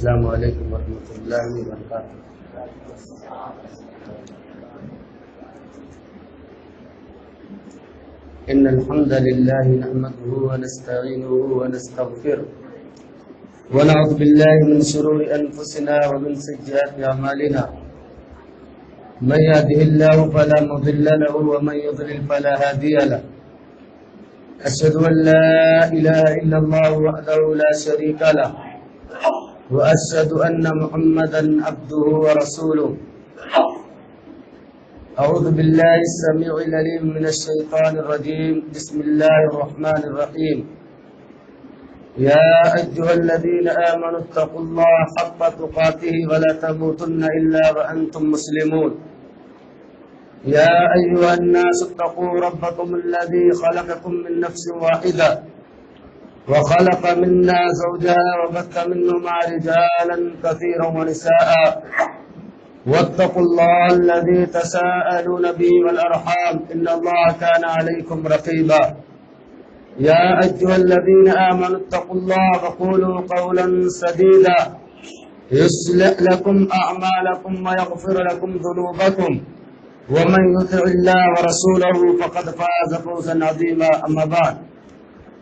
السلام علیکم ورحمۃ اللہ وبرکاتہ۔ ان الحمد لله نحمده ونستعينه ونستغفره ونعوذ بالله من شرور انفسنا ومن سيئات اعمالنا، من يهده الله فلا مضل له ومن يضلل فلا هادي له، اشهد ان لا اله الا الله وحده لا شريك له واشهد ان محمدا عبده ورسوله۔ اعوذ بالله السميع العليم من الشيطان الرجيم، بسم الله الرحمن الرحيم۔ يا ايها الذين امنوا اتقوا الله حق تقاته ولا تموتن الا وانتم مسلمون۔ يا ايها الناس اتقوا ربكم الذي خلقكم من نفس واحده وخلق منا زوجها وبث منهما رجالا كثيرا ونساء، واتقوا الله الذي تساءلون به والأرحام إن الله كان عليكم رقيبا۔ يا أيها الذين آمنوا اتقوا الله وقولوا قولا سديدا يصلح لكم أعمالكم ويغفر لكم ذنوبكم، ومن يطع الله ورسوله فقد فاز فوزا عظيما، أما بعد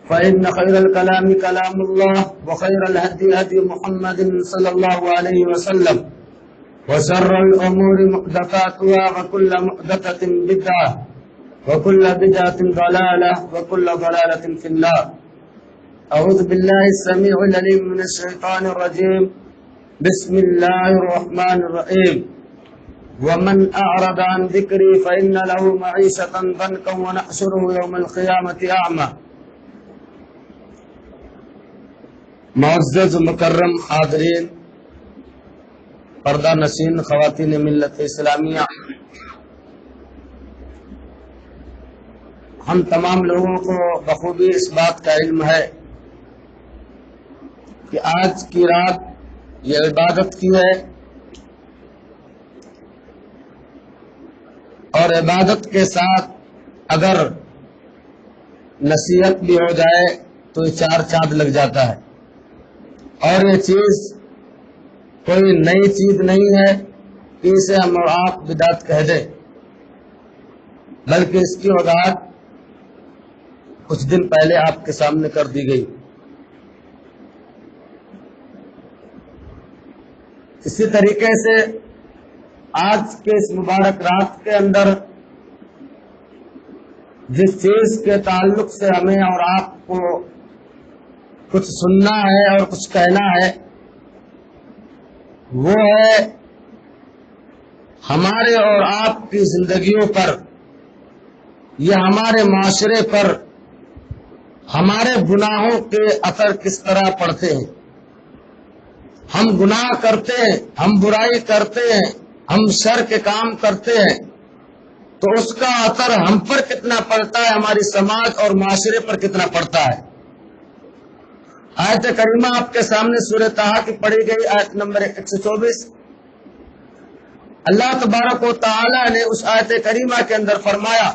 فإن خير الكلام كلام الله، وخير الهدي هدي محمد صلى الله عليه وسلم، وشر الأمور محدثاتها وكل محدثة بدعة وكل بدعة ضلالة وكل ضلالة في النار۔ أعوذ بالله السميع العليم من الشيطان الرجيم، بسم الله الرحمن الرحيم۔ ومن أعرض عن ذكري فإن له معيشة ضنكا ونحشره يوم القيامة أعمى۔ معزز مکرم حاضرین، پردہ نشین خواتین ملت اسلامیہ، ہم تمام لوگوں کو بخوبی اس بات کا علم ہے کہ آج کی رات یہ عبادت کی ہے، اور عبادت کے ساتھ اگر نصیحت بھی ہو جائے تو یہ 4 چاند لگ جاتا ہے، اور یہ چیز کوئی نئی چیز نہیں ہے کہ اسے ہم اور آپ بدعت کہہ دیں، بلکہ اس کی وضاحت کچھ دن پہلے آپ کے سامنے کر دی گئی۔ اسی طریقے سے آج کے اس مبارک رات کے اندر جس چیز کے تعلق سے ہمیں اور آپ کو کچھ سننا ہے اور کچھ کہنا ہے، وہ ہے ہمارے اور آپ کی زندگیوں پر یا ہمارے معاشرے پر ہمارے گناہوں کے اثر کس طرح پڑتے ہیں۔ ہم گناہ کرتے ہیں، ہم برائی کرتے ہیں، ہم شر کے کام کرتے ہیں، تو اس کا اثر ہم پر کتنا پڑتا ہے، ہماری سماج اور معاشرے پر کتنا پڑتا ہے۔ آیت کریمہ آپ کے سامنے سورہ طٰہٰ کی پڑھی گئی، آیت نمبر 124۔ اللہ تبارک و تعالی نے اس آیت کریمہ کے اندر فرمایا،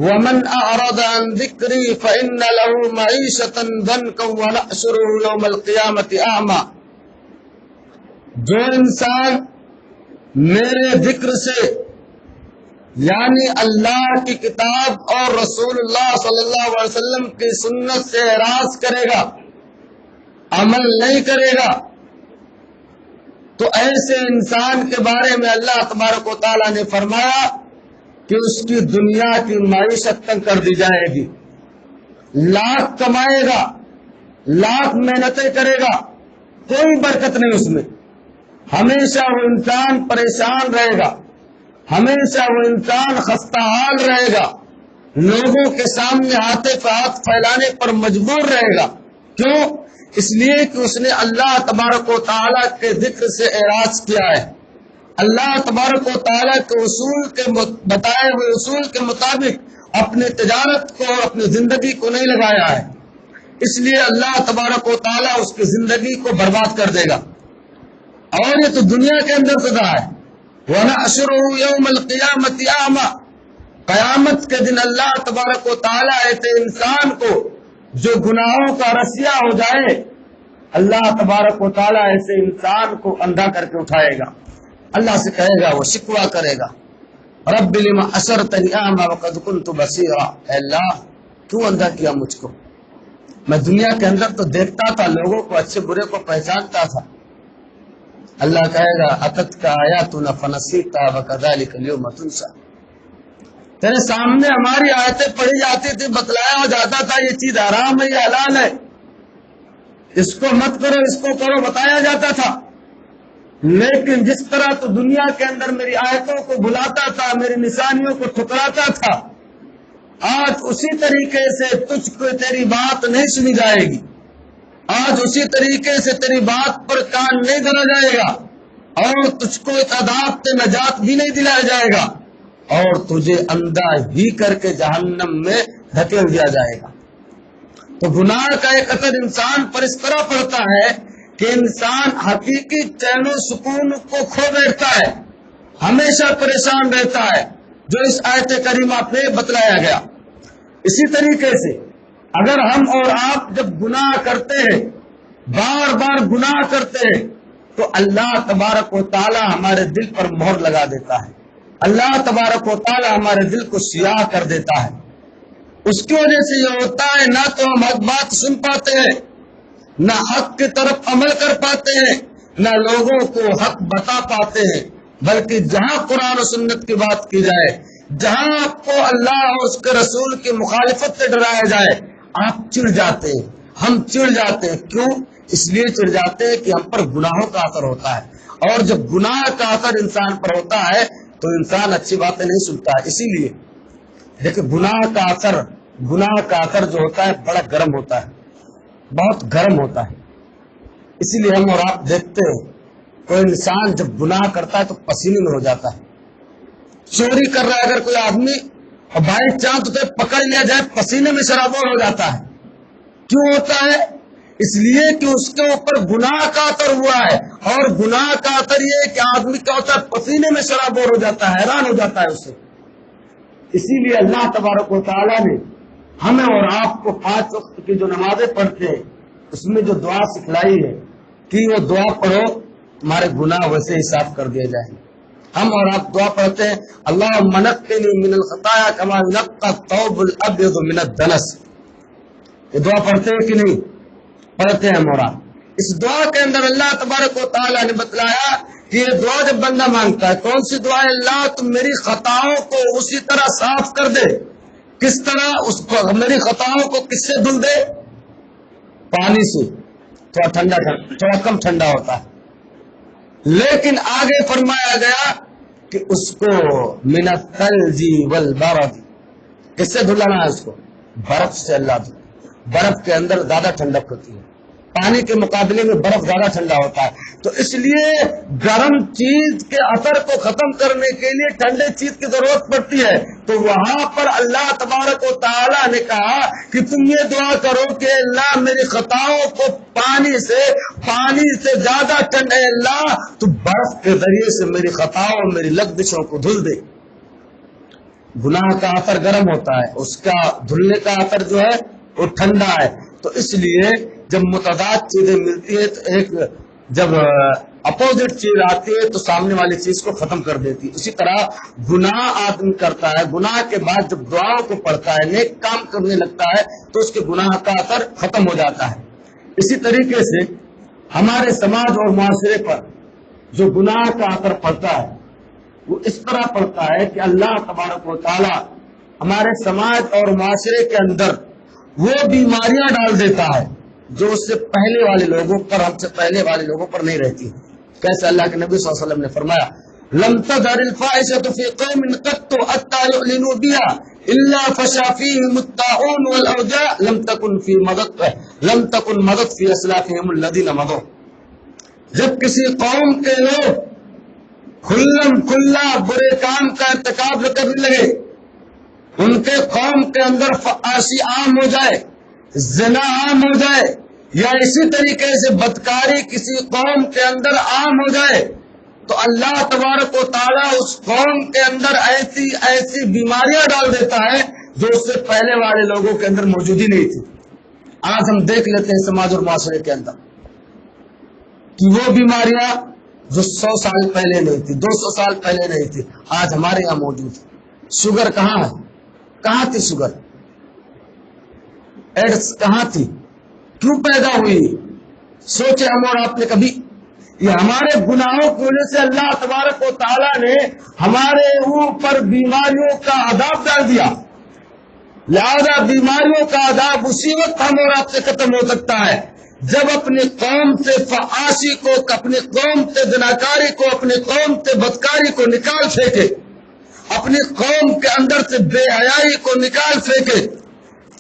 وَمَنْ أَعْرَضَ عَنْ ذِكْرِي فَإِنَّ لَهُ مَعِيشَةً ضَنْكًا وَنَحْشُرُهُ يَوْمَ الْقِيَامَةِ أَعْمَى۔ جو انسان میرے ذکر سے یعنی اللہ کی کتاب اور رسول اللہ صلی اللہ علیہ وسلم کی سنت سے اعراض کرے گا، عمل نہیں کرے گا، تو ایسے انسان کے بارے میں اللہ تبارک و تعالیٰ نے فرمایا کہ اس کی دنیا کی معیشت تنگ کر دی جائے گی۔ لاکھ کمائے گا، لاکھ محنتیں کرے گا، کوئی برکت نہیں اس میں، ہمیشہ وہ انسان پریشان رہے گا، ہمیشہ وہ انسان خستہ حال رہے گا، لوگوں کے سامنے ہاتھ پھیلانے پر مجبور رہے گا۔ کیوں؟ اس لیے کہ اس نے اللہ تبارک و تعالیٰ کے ذکر سے اعراض کیا ہے، اللہ تبارک و تعالیٰ کے اصول کے بتائے ہوئے اصول کے مطابق اپنے تجارت کو اور اپنی زندگی کو نہیں لگایا ہے، اس لیے اللہ تبارک و تعالیٰ اس کی زندگی کو برباد کر دے گا۔ اور یہ تو دنیا کے اندر سزا ہے، وَنَحْشُرُهُ يَوْمَ الْقِيَامَةِ أَعْمَى۔ قیامت کے دن اللہ تبارک و تعالیٰ ایسے انسان کو جو گناہوں کا رسیا ہو جائے، اللہ تبارک و تعالیٰ ایسے انسان کو اندھا کر کے اٹھائے گا، اللہ سے کہے گا، وہ شکوہ کرے گا، رب لما حشرتنی اعمی وقد کنت بصیرا، اے اللہ کیوں اندھا کیا مجھ کو؟ میں دنیا کے اندر تو دیکھتا تھا، لوگوں کو اچھے برے کو پہچانتا تھا۔ اللہ کہے گا اتتک آیاتنا فنسیتها وکذالک اليوم تنسی، تیرے سامنے ہماری آیتیں پڑھی جاتی تھی، بتلایا جاتا تھا یہ چیز حرام ہے یہ حلال ہے، اس کو مت کرو اس کو کرو، بتایا جاتا تھا، لیکن جس طرح تو دنیا کے اندر میری آیتوں کو بھلاتا تھا، میری نشانیوں کو ٹھکراتا تھا، آج اسی طریقے سے تجھ کو تیری بات نہیں سنی جائے گی، آج اسی طریقے سے تیری بات پر کان نہیں دھرا جائے گا، اور تجھ کو ایک عذاب سے نجات بھی نہیں دلایا جائے گا، اور تجھے اندھا ہی کر کے جہنم میں دھکیل دیا جائے گا۔ تو گناہ کا ایک اثر انسان پر اس طرح پڑتا ہے کہ انسان حقیقی چین و سکون کو کھو بیٹھتا ہے، ہمیشہ پریشان رہتا ہے، جو اس آیت کریمہ پہ بتلایا گیا۔ اسی طریقے سے اگر ہم اور آپ جب گناہ کرتے ہیں، بار بار گناہ کرتے ہیں، تو اللہ تبارک و تعالی ہمارے دل پر مہر لگا دیتا ہے، اللہ تبارک و تعالی ہمارے دل کو سیاہ کر دیتا ہے۔ اس کی وجہ سے یہ ہوتا ہے نہ تو ہم حق بات سن پاتے ہیں، نہ حق کی طرف عمل کر پاتے ہیں، نہ لوگوں کو حق بتا پاتے ہیں، بلکہ جہاں قرآن و سنت کی بات کی جائے، جہاں آپ کو اللہ اور اس کے رسول کی مخالفت سے ڈرایا جائے، آپ چڑ جاتے ہیں، ہم چڑ جاتے ہیں۔ کیوں؟ اس لیے چڑ جاتے ہیں کہ ہم پر گناہوں کا اثر ہوتا ہے، اور جب گناہ کا اثر انسان پر ہوتا ہے تو انسان اچھی باتیں نہیں سنتا ہے۔ اسی لیے دیکھیں گناہ کا اثر جو ہوتا ہے بڑا گرم ہوتا ہے، بہت گرم ہوتا ہے۔ اسی لیے ہم اور آپ دیکھتے ہیں کوئی انسان جب گناہ کرتا ہے تو پسینے میں ہو جاتا ہے، چوری کر رہا ہے اگر کوئی آدمی اور بائی چانس اسے پکڑ لیا جائے پسینے میں شرابور ہو جاتا ہے۔ کیوں ہوتا ہے؟ اس لیے کہ اس کے اوپر گناہ کا اثر ہوا ہے، اور گناہ کا اثر یہ ہے کہ آدمی کا ہوتا ہے پسینے میں شرابور ہو جاتا ہے، حیران ہو جاتا ہے اسے۔ اسی لیے اللہ تبارک و تعالیٰ نے ہمیں اور آپ کو 5 وقت کی جو نمازیں پڑھتے ہیں اس میں جو دعا سکھلائی ہے کہ وہ دعا پڑھو تمہارے گناہ ویسے ہی صاف کر دیے جائیں۔ ہم اور آپ دعا پڑھتے ہیں اللہم نقنی من الخطایا کما ینقی الثوب الابیض من الدنس، یہ دعا پڑھتے ہیں کہ نہیں؟ پڑھتے ہیں ہم اور آپ۔ اس دعا کے اندر اللہ تبارک و تعالیٰ نے بتلایا کہ یہ دعا جب بندہ مانگتا ہے، کون سی دعا ہے؟ اللہ تم میری خطاؤں کو اسی طرح صاف کر دے۔ کس طرح؟ اس کو میری خطاؤں کو کس سے دھل دے؟ پانی سے، تھوڑا ٹھنڈا تھوڑا کم ٹھنڈا ہوتا ہے، لیکن آگے فرمایا گیا کہ اس کو من الثلج والبرد، کس سے دھلانا ہے اس کو؟ برف سے۔ اللہ دھلا، برف کے اندر زیادہ ٹھنڈک ہوتی ہے، پانی کے مقابلے میں برف زیادہ ٹھنڈا ہوتا ہے، تو اس لیے گرم چیز کے اثر کو ختم کرنے کے لیے ٹھنڈے چیز کی ضرورت پڑتی ہے۔ تو وہاں پر اللہ تبارک و تعالیٰ نے کہا کہ تم یہ دعا کرو کہ اللہ میری خطاؤں کو پانی سے زیادہ ٹھنڈا، اللہ تو برف کے ذریعے سے میری خطاؤں میری لغزشوں کو دھل دے۔ گناہ کا اثر گرم ہوتا ہے، اس کا دھلنے کا اثر جو ہے وہ ٹھنڈا ہے۔ تو اس لیے جب متضاد چیزیں ملتی ہے تو ایک جب اپوزٹ چیز آتی ہے تو سامنے والی چیز کو ختم کر دیتی ہے۔ اسی طرح گناہ آدمی کرتا ہے، گناہ کے بعد جب دعاؤں کو پڑھتا ہے، نیک کام کرنے لگتا ہے تو اس کے گناہ کا اثر ختم ہو جاتا ہے۔ اسی طریقے سے ہمارے سماج اور معاشرے پر جو گناہ کا اثر پڑتا ہے وہ اس طرح پڑتا ہے کہ اللہ تبارک و تعالی ہمارے سماج اور معاشرے کے اندر وہ بیماریاں ڈال دیتا ہے جو اس سے پہلے والے لوگوں پر، ہم سے پہلے والے لوگوں پر نہیں رہتی۔ کیسے؟ اللہ کے نبی صلی اللہ علیہ وسلم نے فرمایا لم تظهر الفاحشة في قوم قط حتى يعلنوا بها الا فشى فيهم الطاعون والاوجاع لم تكن مضت في اسلافهم الذين مضوا۔ جب کسی قوم کے لوگ کھلم کھلا برے کام کا ارتکاب کرنے لگے، ان کے قوم کے اندر فحاشی عام ہو جائے، زنا عام ہو جائے، یا اسی طریقے سے بدکاری کسی قوم کے اندر عام ہو جائے، تو اللہ تبارک و تعالیٰ اس قوم کے اندر ایسی بیماریاں ڈال دیتا ہے جو اس سے پہلے والے لوگوں کے اندر موجود ہی نہیں تھی۔ آج ہم دیکھ لیتے ہیں سماج اور معاشرے کے اندر کہ وہ بیماریاں جو 100 سال پہلے نہیں تھی، 200 سال پہلے نہیں تھی، آج ہمارے یہاں موجود ہے۔ شوگر کہاں ہے؟ کہاں تھی شوگر؟ ایڈس کہاں تھی؟ کیوں پیدا ہوئی؟ سوچے ہم اور آپ نے کبھی؟ یہ ہمارے گناہوں کی وجہ سے اللہ تبارک و تعالیٰ نے ہمارے اوپر بیماریوں کا عذاب ڈال دیا۔ لہذا بیماریوں کا عذاب اسی وقت ہم اور آپ سے ختم ہو سکتا ہے جب اپنی قوم سے فحاشی کو، اپنی قوم سے زناکاری کو، اپنی قوم سے بدکاری کو نکال پھینکے، اپنی قوم کے اندر سے بے حیائی کو نکال پھینکے،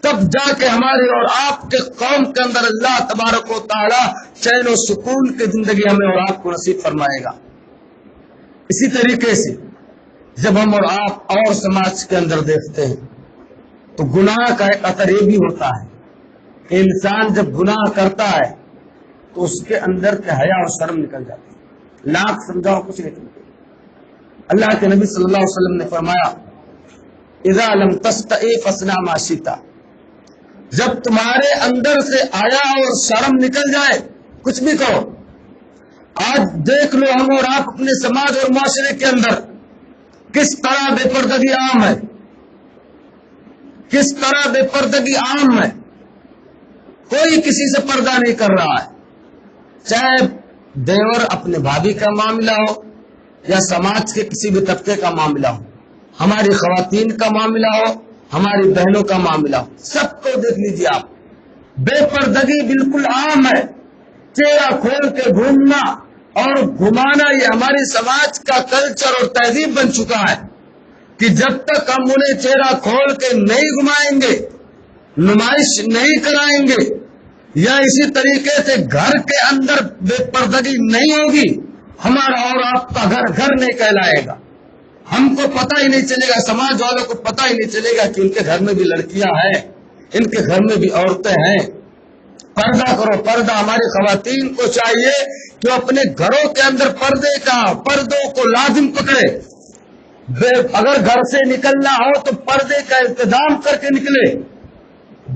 تب جا کے ہمارے اور آپ کے قوم کے اندر اللہ تبارک و تعالی چین و سکون کی زندگی ہمیں اور آپ کو نصیب فرمائے گا۔ اسی طریقے سے جب ہم اور آپ اور سماج کے اندر دیکھتے ہیں تو گناہ کا ایک اثر یہ بھی ہوتا ہے کہ انسان جب گناہ کرتا ہے تو اس کے اندر سے حیا اور شرم نکل جاتی ہے، لاکھ سمجھاؤ کچھ نہیں نکلتی۔ اللہ کے نبی صلی اللہ علیہ وسلم نے فرمایا اذا لم تستحی فاصنع ما شئت، جب تمہارے اندر سے حیا اور شرم نکل جائے کچھ بھی کرو۔ آج دیکھ لو ہم اور آپ اپنے سماج اور معاشرے کے اندر کس طرح بے پردگی عام ہے، کس طرح بے پردگی عام ہے۔ کوئی کسی سے پردہ نہیں کر رہا ہے، چاہے دیور اپنے بھابھی کا معاملہ ہو یا سماج کے کسی بھی طبقے کا معاملہ ہو، ہماری خواتین کا معاملہ ہو، ہماری بہنوں کا معاملہ ہو، سب کو دیکھ لیجیے آپ، بے پردگی بالکل عام ہے۔ چہرہ کھول کے گھومنا اور گھمانا یہ ہماری سماج کا کلچر اور تہذیب بن چکا ہے کہ جب تک ہم انہیں چہرہ کھول کے نہیں گھمائیں گے، نمائش نہیں کرائیں گے، یا اسی طریقے سے گھر کے اندر بے پردگی نہیں ہوگی، ہمارا اور آپ کا گھر گھر نہیں کہلائے گا۔ ہم کو پتہ ہی نہیں چلے گا، سماج والوں کو پتہ ہی نہیں چلے گا کہ ان کے گھر میں بھی لڑکیاں ہیں، ان کے گھر میں بھی عورتیں ہیں۔ پردہ کرو، پردہ۔ ہماری خواتین کو چاہیے کہ اپنے گھروں کے اندر پردوں کو لازم پکڑے۔ اگر گھر سے نکلنا ہو تو پردے کا انتظام کر کے نکلے۔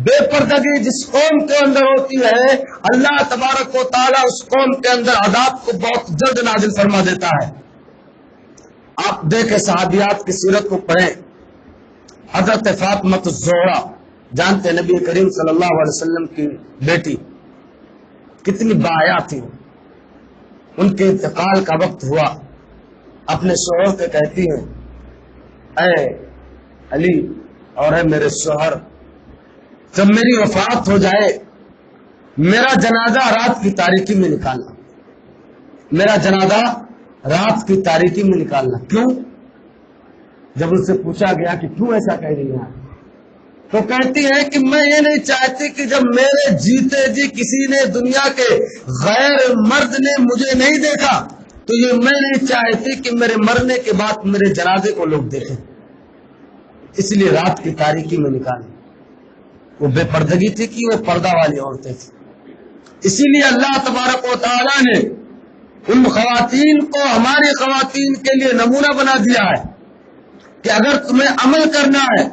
بے پردگی جس قوم کے اندر ہوتی ہے اللہ تبارک و تعالیٰ اس قوم کے اندر عذاب کو بہت جلد نازل فرما دیتا ہے۔ آپ دیکھیں صحابیات کی سیرت کو پڑھیں۔ حضرت فاطمہ الزہرا، جانتے نبی کریم صلی اللہ علیہ وسلم کی بیٹی، کتنی باحیا تھی۔ ان کے انتقال کا وقت ہوا، اپنے شوہر سے کہتی ہیں اے علی اور اے میرے شوہر، جب میری وفات ہو جائے میرا جنازہ رات کی تاریکی میں نکالنا، میرا جنازہ رات کی تاریکی میں نکالنا۔ کیوں؟ جب ان سے پوچھا گیا کہ کیوں ایسا کہہ رہی ہیں تو کہتی ہے کہ میں یہ نہیں چاہتی کہ جب میرے جیتے جی کسی نے دنیا کے غیر مرد نے مجھے نہیں دیکھا تو یہ میں نہیں چاہتی کہ میرے مرنے کے بعد میرے جنازے کو لوگ دیکھیں، اس لیے رات کی تاریکی میں نکالیں۔ وہ بے پردگی تھی کہ وہ پردہ والی عورتیں تھیں۔ اسی لیے اللہ تبارک و تعالیٰ نے ان خواتین کو ہماری خواتین کے لیے نمونہ بنا دیا ہے کہ اگر تمہیں عمل کرنا ہے،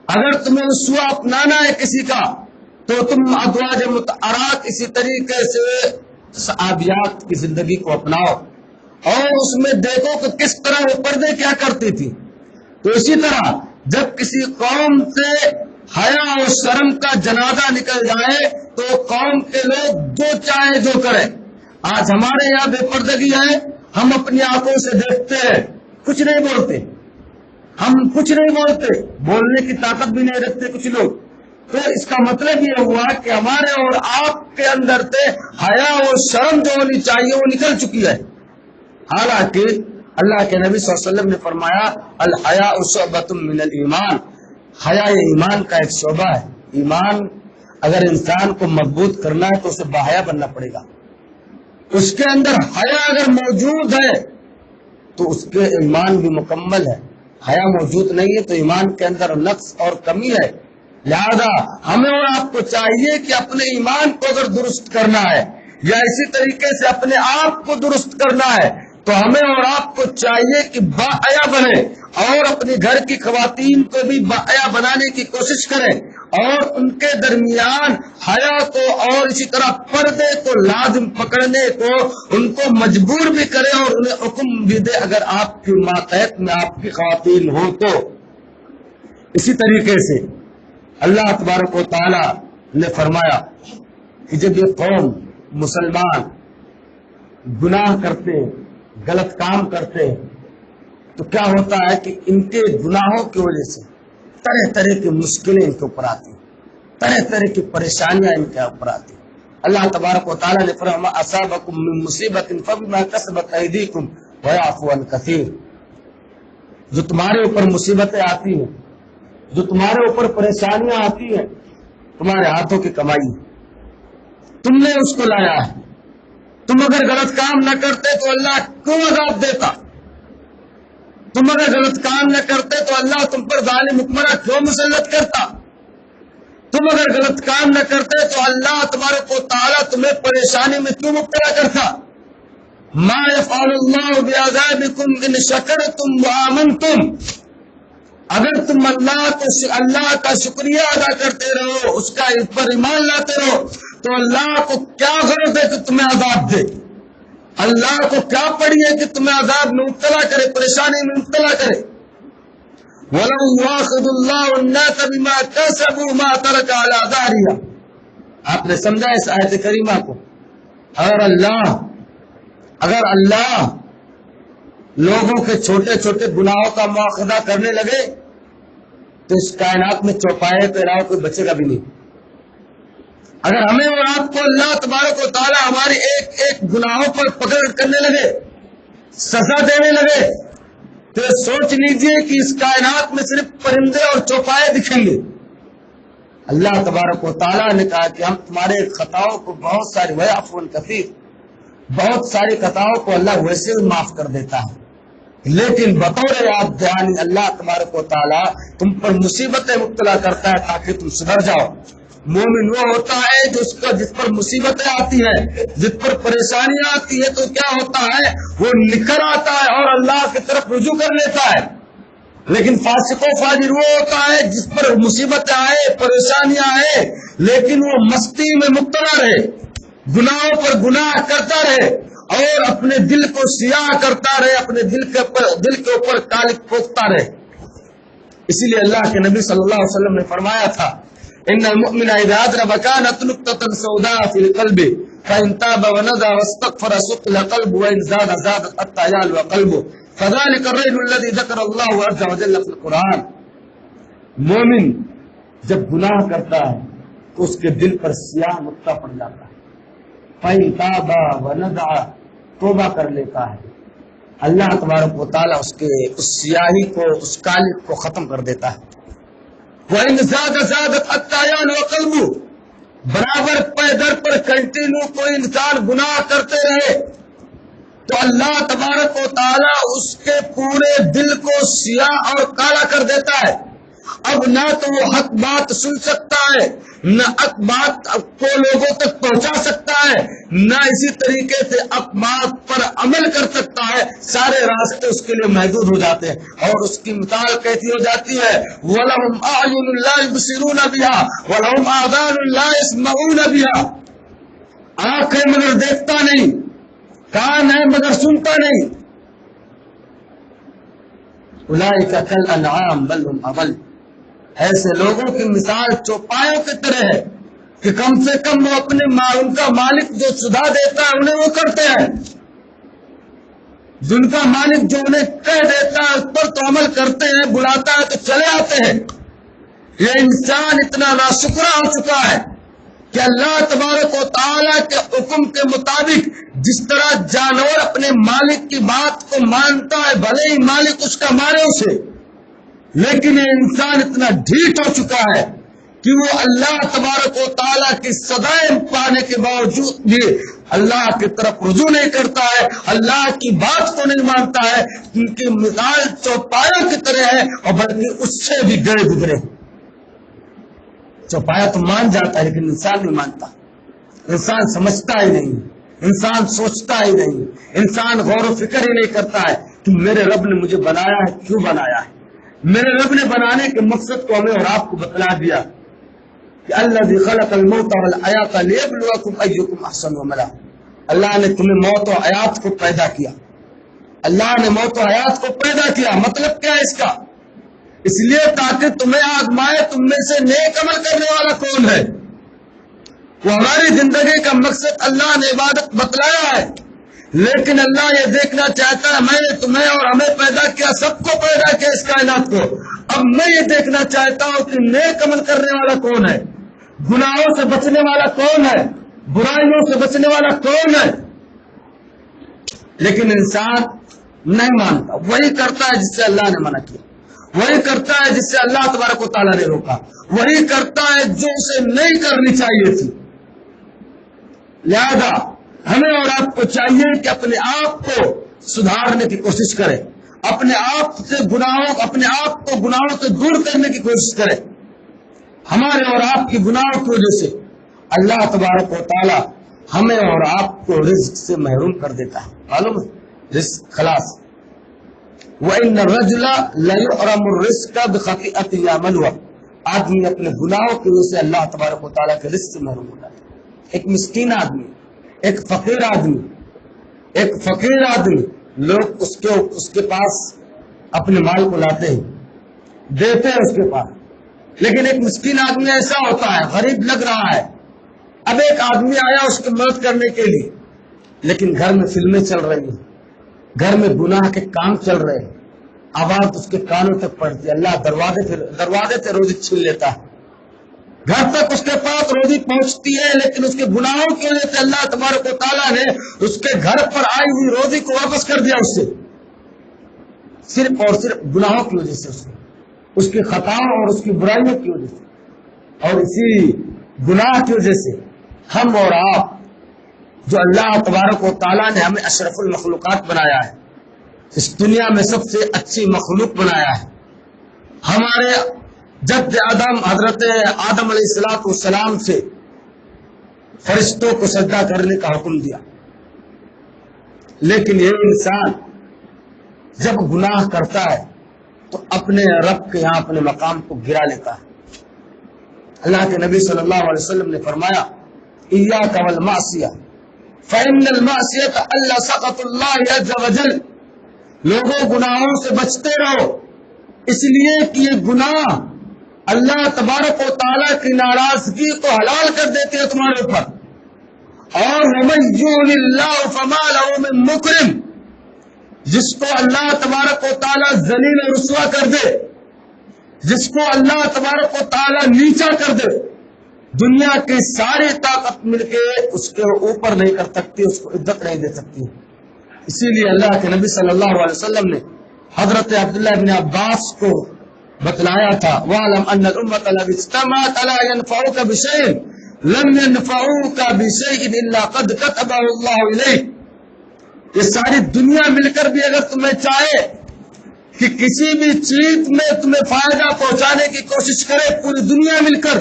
اگر تمہیں اسوہ اپنانا ہے کسی کا، تو تم ازواج مطہرات اسی طریقے سے صحابیات کی زندگی کو اپناؤ اور اس میں دیکھو کہ کس طرح وہ پردے کیا کرتی تھی۔ تو اسی طرح جب کسی قوم سے حیا اور شرم کا جنازہ نکل جائے تو قوم کے لوگ جو چاہے جو کرے۔ آج ہمارے یہاں بے پردگی ہے، ہم اپنی آنکھوں سے دیکھتے ہیں، کچھ نہیں بولتے، ہم کچھ نہیں بولتے، بولنے کی طاقت بھی نہیں رکھتے کچھ لوگ۔ تو اس کا مطلب یہ ہوا کہ ہمارے اور آپ کے اندر سے حیا اور شرم جو ہونی چاہیے وہ نکل چکی ہے۔ حالانکہ اللہ کے نبی صلی اللہ علیہ وسلم نے فرمایا الحیاء شعبۃ من الایمان، حیا ایمان کا ایک شعبہ ہے۔ ایمان اگر انسان کو مضبوط کرنا ہے تو اسے باحیا بننا پڑے گا۔ اس کے اندر حیا اگر موجود ہے تو اس کے ایمان بھی مکمل ہے، حیا موجود نہیں ہے تو ایمان کے اندر نقص اور کمی ہے۔ لہذا ہمیں اور آپ کو چاہیے کہ اپنے ایمان کو اگر درست کرنا ہے یا اسی طریقے سے اپنے آپ کو درست کرنا ہے تو ہمیں اور آپ کو چاہیے کہ باحیا بنے، اور اپنے گھر کی خواتین کو بھی باحیا بنانے کی کوشش کریں اور ان کے درمیان حیا کو اور اسی طرح پردے کو لازم پکڑنے کو ان کو مجبور بھی کرے اور انہیں حکم بھی دے اگر آپ کی ماتحت میں آپ کی خواتین ہوں تو۔ اسی طریقے سے اللہ تبارک و تعالی نے فرمایا کہ جب یہ قوم مسلمان گناہ کرتے ہیں، غلط کام کرتے ہیں، تو کیا ہوتا ہے کہ ان کے گناہوں کی وجہ سے طرح طرح کی مشکلیں ان کے اوپر آتی ہیں، طرح طرح کی پریشانیاں ان کے اوپر آتی ہیں۔ اللہ تبارک و تعالیٰ نے فرمایا اصابکم من مصیبت فبما کسبت ایدیکم ویعفو عن کثیر، جو تمہارے اوپر مصیبتیں آتی ہیں، جو تمہارے اوپر پریشانیاں آتی ہیں، تمہارے ہاتھوں کی کمائی، تم نے اس کو لایا ہے۔ تم اگر غلط کام نہ کرتے تو اللہ کیوں عذاب دیتا؟ تم اگر غلط کام نہ کرتے تو اللہ تم پر ظالم حکمراں کیوں مسلط کرتا؟ تم اگر غلط کام نہ کرتے تو اللہ تبارک و تعالیٰ تمہیں پریشانی میں کیوں مبتلا کرتا؟ ما یفعل اللہ بعذابکم ان شکرتم وآمنتم، اگر تم اللہ کا شکریہ ادا کرتے رہو، اس کا اس پر ایمان لاتے رہو، تو اللہ کو کیا غرض ہے کہ تمہیں عذاب دے؟ اللہ کو کیا پڑی ہے کہ تمہیں عذاب میں مبتلا کرے، پریشانی میں مبتلا کرے؟ وَلَوْ يُؤَاخِذُ اللَّهُ النَّاسَ بِمَا كَسَبُوا مَا تَرَكَ عَلَىٰ ظَهْرِهَا۔ آپ نے سمجھا اس آیت کریمہ کو؟ اگر اللہ لوگوں کے چھوٹے چھوٹے گناہوں کا مواخذہ کرنے لگے تو اس کائنات میں چوپائے کے علاوہ کوئی بچے گا بھی نہیں۔ اگر ہمیں اور آپ کو اللہ تبارک و تعالیٰ ہمارے ایک ایک گناہوں پر پکڑ کرنے لگے، سزا دینے لگے، تو سوچ لیجئے کہ اس کائنات میں صرف پرندے اور چوپائے دکھیں گے۔ اللہ تبارک و تعالیٰ نے کہا کہ ہم تمہارے خطاؤں کو بہت ساری ویعفو عن کثیر، بہت ساری خطاؤں کو اللہ ویسے بھی معاف کر دیتا ہے، لیکن بطور یاد دہانی اللہ تبارک و تعالیٰ تم پر مصیبتیں مبتلا کرتا ہے تاکہ تم سدھر جاؤ۔ مومن وہ ہوتا ہے جس پر مصیبتیں آتی ہیں، جس پر پریشانیاں آتی ہے، تو کیا ہوتا ہے، وہ نکل آتا ہے اور اللہ کی طرف رجوع کر لیتا ہے۔ لیکن فاسق و فاجر وہ ہوتا ہے جس پر مصیبتیں آئے، پریشانیاں آئے، لیکن وہ مستی میں مبتلا رہے، گناہوں پر گناہ کرتا رہے اور اپنے دل کو سیاہ کرتا رہے، اپنے دل کے اوپر کالک پوکتا رہے۔ اسی لیے اللہ کے نبی صلی اللہ علیہ وسلم نے فرمایا تھا ان المؤمن اذا اذنب كانت نقطة سوداء في القلب فان تاب ونزع واستغفر سقل قلبه وان زاد زادت حتى يعلو قلبه فذلك الرجل الذي ذكر الله عز وجل في القرآن۔ مومن جب گناہ کرتا ہے تو اس کے دل پر سیاہ نقطہ پڑ جاتا ہے، فان تاب ونزع، توبہ کر لیتا ہے، اللہ تبارک و تعالیٰ اس سیاہی کو، اس کالک کو ختم کر دیتا ہے۔ وَإِنْ زَادَ زَادَتْ حَتَّى يَعْلُوَ قَلْبُهُ، برابر پیدر پر کنٹینیو کوئی انسان گناہ کرتے رہے تو اللہ تبارک و تعالیٰ اس کے پورے دل کو سیاہ اور کالا کر دیتا ہے۔ اب نہ تو وہ حق بات سن سکتا ہے، نہ حق بات کو لوگوں تک پہنچا سکتا ہے، نہ اسی طریقے سے حق بات پر عمل کر سکتا ہے، سارے راستے اس کے لیے محدود ہو جاتے ہیں۔ اور اس کی مثال کیسی ہو جاتی ہے، وَلَهُمْ أَعْيُنٌ لَا يُبْصِرُونَ بِهَا وَلَهُمْ آذَانٌ لَا يَسْمَعُونَ بِهَا، آنکھیں مگر دیکھتا نہیں، کان ہے مگر سنتا نہیں۔ أُولَئِكَ كَالْأَنْعَامِ بَلْ هُمْ أَضَلُّ، ایسے لوگوں کی مثال چوپایوں کی طرح ہے کہ کم سے کم وہ اپنے ان کا مالک جو سدا دیتا ہے انہیں وہ کرتے ہیں، جن کا مالک جو انہیں کہہ دیتا ہے اس پر تو عمل کرتے ہیں، بلاتا ہے تو چلے آتے ہیں۔ یہ انسان اتنا ناشکرا ہو چکا ہے کہ اللہ تبارک و تعالیٰ کے حکم کے مطابق جس طرح جانور اپنے مالک کی بات کو مانتا ہے، بھلے ہی مالک اس کا مارے اسے، لیکن یہ انسان اتنا ڈھیٹ ہو چکا ہے کہ وہ اللہ تبارک و تعالیٰ کی سزائیں پانے کے باوجود بھی اللہ کی طرف رجوع نہیں کرتا ہے، اللہ کی بات کو نہیں مانتا ہے، ان کی مثال چوپایوں کی طرح ہے، اور بلکہ اس سے بھی گئے گزرے۔ چوپایا تو مان جاتا ہے لیکن انسان نہیں مانتا، انسان سمجھتا ہی نہیں، انسان سوچتا ہی نہیں، انسان غور و فکر ہی نہیں کرتا ہے کہ میرے رب نے مجھے بنایا ہے، کیوں بنایا ہے. میرے رب نے بنانے کے مقصد کو ہمیں اور آپ کو بتلا دیا کہ الذی خلق الموت والحیات لیبلوکم ایکم احسن عملا. اللہ نے تمہیں موت و حیات کو پیدا کیا. اللہ نے موت و حیات کو پیدا کیا. مطلب کیا ہے اس کا؟ اس لیے تاکہ تمہیں آزمائے تم میں سے نیک عمل کرنے والا کون ہے. وہ ہماری زندگی کا مقصد اللہ نے عبادت بتلایا ہے، لیکن اللہ یہ دیکھنا چاہتا ہے میں نے تمہیں اور ہمیں پیدا کیا، سب کو پیدا کیا اس کائنات کو. اب میں یہ دیکھنا چاہتا ہوں کہ نیک عمل کرنے والا کون ہے، گناہوں سے بچنے والا کون ہے، برائیوں سے بچنے والا کون ہے. لیکن انسان نہیں مانتا، وہی کرتا ہے جس سے اللہ نے منع کیا، وہی کرتا ہے جس سے اللہ تبارک و تعالیٰ نے روکا، وہی کرتا ہے جو اسے نہیں کرنی چاہیے تھی. لہذا ہمیں اور آپ کو چاہیے کہ اپنے آپ کو سدھارنے کی کوشش کریں، اپنے آپ کو گناہوں سے دور کرنے کی کوشش کریں. ہمارے اور آپ کی گناہوں کی وجہ سے اللہ تبارک و تعالی ہمیں اور آپ کو رزق سے محروم کر دیتا ہے. معلوم ہے رزق خلاص. وَإِنَّ الرَّجُلَ لَيُحْرَمُ الرِّزْقَ بِخَطِيئَةٍ يَعْمَلُهَا. آدمی اپنے گناہوں کی وجہ سے اللہ تبارک و تعالیٰ کے رزق سے محروم ہوتا ہے. ایک مسکین آدمی، ایک فقیر آدمی لوگ اس کے پاس اپنے مال کو لاتے ہیں، دیتے ہیں اس کے پاس. لیکن ایک مسکین آدمی ایسا ہوتا ہے، غریب لگ رہا ہے. اب ایک آدمی آیا اس کی مدد کرنے کے لیے، لیکن گھر میں فلمیں چل رہی ہیں، گھر میں گناہ کے کام چل رہے ہیں، آواز اس کے کانوں تک پڑتی ہے. اللہ دروازے سے روزی چھین لیتا ہے. گھر تک اس کے پاس روزی پہنچتی ہے، لیکن اس کے گناہوں کی وجہ سے اللہ تبارک و تعالیٰ نے اس کے گھر پر آئی ہوئی روزی کو واپس کر دیا اس سے. صرف اور صرف گناہوں کی وجہ سے، اس کی خطاؤں اور اس کی برائیوں کی وجہ سے. اور اسی گناہ کی وجہ سے ہم اور آپ، جو اللہ تبارک و تعالیٰ نے ہمیں اشرف المخلوقات بنایا ہے، اس دنیا میں سب سے اچھی مخلوق بنایا ہے، ہمارے جد آدم حضرت آدم علیہ السلام سے فرشتوں کو سجدہ کرنے کا حکم دیا. لیکن یہ انسان جب گناہ کرتا ہے تو اپنے رب کے یہاں اپنے مقام کو گرا لیتا ہے. اللہ کے نبی صلی اللہ علیہ وسلم نے فرمایا ایاک والمعصیہ فإن المعصیۃ اللہ سخط اللہ عز وجل. لوگوں گناہوں سے بچتے رہو، اس لیے کہ یہ گناہ اللہ تبارک و تعالیٰ کی ناراضگی کو حلال کر دیتے ہیں تمہارے اوپر. اور وَمَن يُهِنِ اللَّهُ فَمَا لَهُ مِن مُكْرِمٍ. جس کو اللہ تبارک و تعالیٰ ذلیل و رسوا کر دے، جس کو اللہ تبارک و تعالیٰ نیچا کر دے، دنیا کی ساری طاقت مل کے اس کے اوپر نہیں کر سکتی، اس کو عزت نہیں دے سکتی. اسی لیے اللہ کے نبی صلی اللہ علیہ وسلم نے حضرت عبداللہ بن عباس کو بتلایا تھا وَعْلَمْ أَنَّ الْأُمَّةَ لَوِ اجْتَمَعَتْ عَلَىٰ يَنْفَعُوكَ بِشَيْءٍ لَمْ يَنْفَعُوكَ بِشَيْءٍ إِلَّا قَدْ كَتَبَهُ اللَّهُ إِلَيْكَ. یہ ساری دنیا مل کر بھی اگر تمہیں چاہے کہ کسی بھی چیز میں تمہیں فائدہ پہنچانے کی کوشش کرے، پوری دنیا مل کر،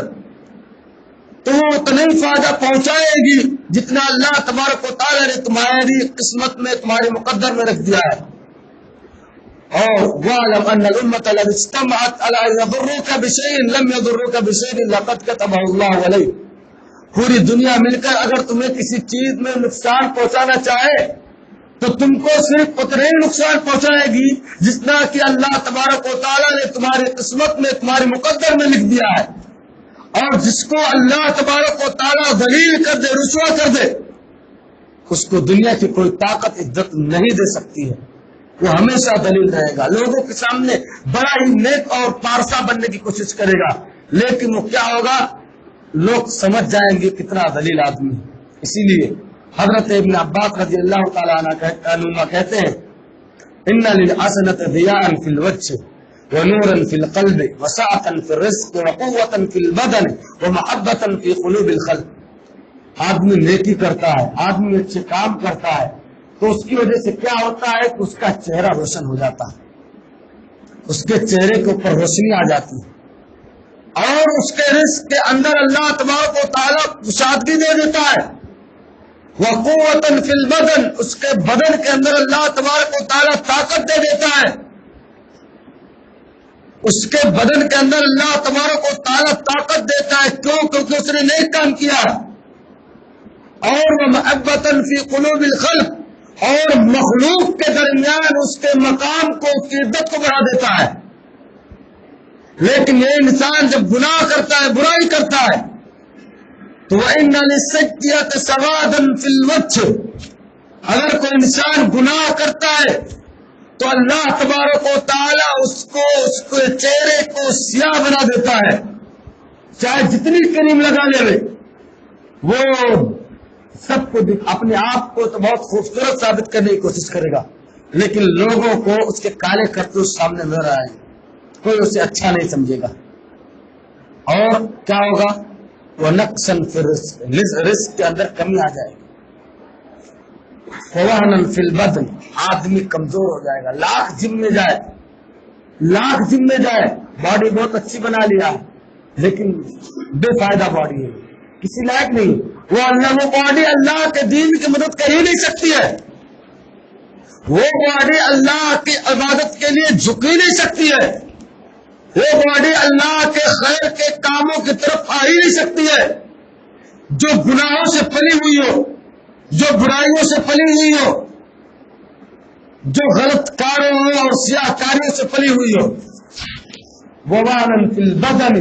تو وہ اتنا ہی فائدہ پہنچائے گی جتنا اللہ تبارک و تعالیٰ نے تمہاری قسمت میں، تمہارے مقدر میں رکھ دیا ہے. اور وَاعْلَمْ أَنَّ الْأُمَّةَ لَوِ اجْتَمَعَتْ عَلَىٰ أَن يَضُرُّوكَ بِشَيْءٍ لَمْ يَضُرُّوكَ بِشَيْءٍ إِلَّا قَدْ كَتَبَهُ اللَّهُ عَلَيْكَ. پوری دنیا مل کر اگر تمہیں کسی چیز میں نقصان پہنچانا چاہے تو تم کو صرف اتنا ہی نقصان پہنچائے گی جتنا کہ اللہ تبارک و تعالیٰ نے تمہاری قسمت میں، تمہارے مقدر میں لکھ دیا ہے. اور جس کو اللہ تبارک و تعالیٰ ذلیل کر دے، رسوا کر دے، اس کو دنیا کی کوئی طاقت عزت نہیں دے سکتی ہے. وہ ہمیشہ ذلیل رہے گا، لوگوں کے سامنے بڑا ہی نیک اور پارسا بننے کی کوشش کرے گا، لیکن وہ کیا ہوگا، لوگ سمجھ جائیں گے کتنا ذلیل آدمی. اسی لیے حضرت ابن عباس رضی اللہ تعالیٰ عنہ کہتے ہیں ان للحسنۃ ضیاء فی الوجہ ونورا فی القلب وسعۃ فی الرزق وقوۃ فی البدن ومحبۃ فی قلوب الخلق. آدمی نیکی کرتا ہے، آدمی اچھے کام کرتا ہے تو اس کی وجہ سے کیا ہوتا ہے کہ اس کا چہرہ روشن ہو جاتا ہے، اس کے چہرے کے اوپر روشنی آ جاتی ہے، اور اس کے رزق کے اندر اللہ تبارک و تعالیٰ کشادگی دے دیتا ہے. وقوۃ فی البدن، اس کے بدن کے اندر اللہ تبارک و تعالیٰ طاقت طاقت دے دیتا ہے، اس کے بدن کے اندر اللہ تبارک و تعالیٰ طاقت دیتا ہے. کیوں؟ کیونکہ اس نے نیک کام کیا. اور وہ محبتاً فی قلوب الخلق، اور مخلوق کے درمیان اس کے مقام کو، اس کی عزت کو بڑھا دیتا ہے. لیکن یہ انسان جب گناہ کرتا ہے، برائی کرتا ہے، تو وَإِنَّ لِلسَّيِّئَةِ سَوَادًا فِي الْوَجْهِ، اگر کوئی انسان گناہ کرتا ہے تو اللہ تبارک و تعالیٰ اس کے چہرے کو سیاہ بنا دیتا ہے. چاہے جتنی کریم لگا لے، وہ سب کو اپنے آپ کو تو بہت خوبصورت ثابت کرنے کی کوشش کرے گا، لیکن لوگوں کو اس کے کالے کرتوت سامنے نظر آئے، کوئی اسے اچھا نہیں سمجھے گا. اور کیا ہوگا؟ وہ نقصاً فی رزق کے اندر کمی آ جائے گی. فوہناً فی البدن، آدمی کمزور ہو جائے گا. لاکھ جم میں جائے، باڈی بہت اچھی بنا لیا، لیکن بے فائدہ باڈی ہے، کسی لائق نہیں. وہ باڈی اللہ کے دین کی مدد کر ہی نہیں سکتی ہے، وہ باڈی اللہ کی عبادت کے لیے جھک ہی نہیں سکتی ہے، وہ باڈی اللہ کے خیر کے کاموں کی طرف آ ہی نہیں سکتی ہے. جو گناہوں سے پلی ہوئی ہو، جو برائیوں سے پلی ہوئی ہو، جو غلط کاروں اور سیاہ کاریوں سے پلی ہوئی ہو. وَوَانًا فِي الْبَدَنِ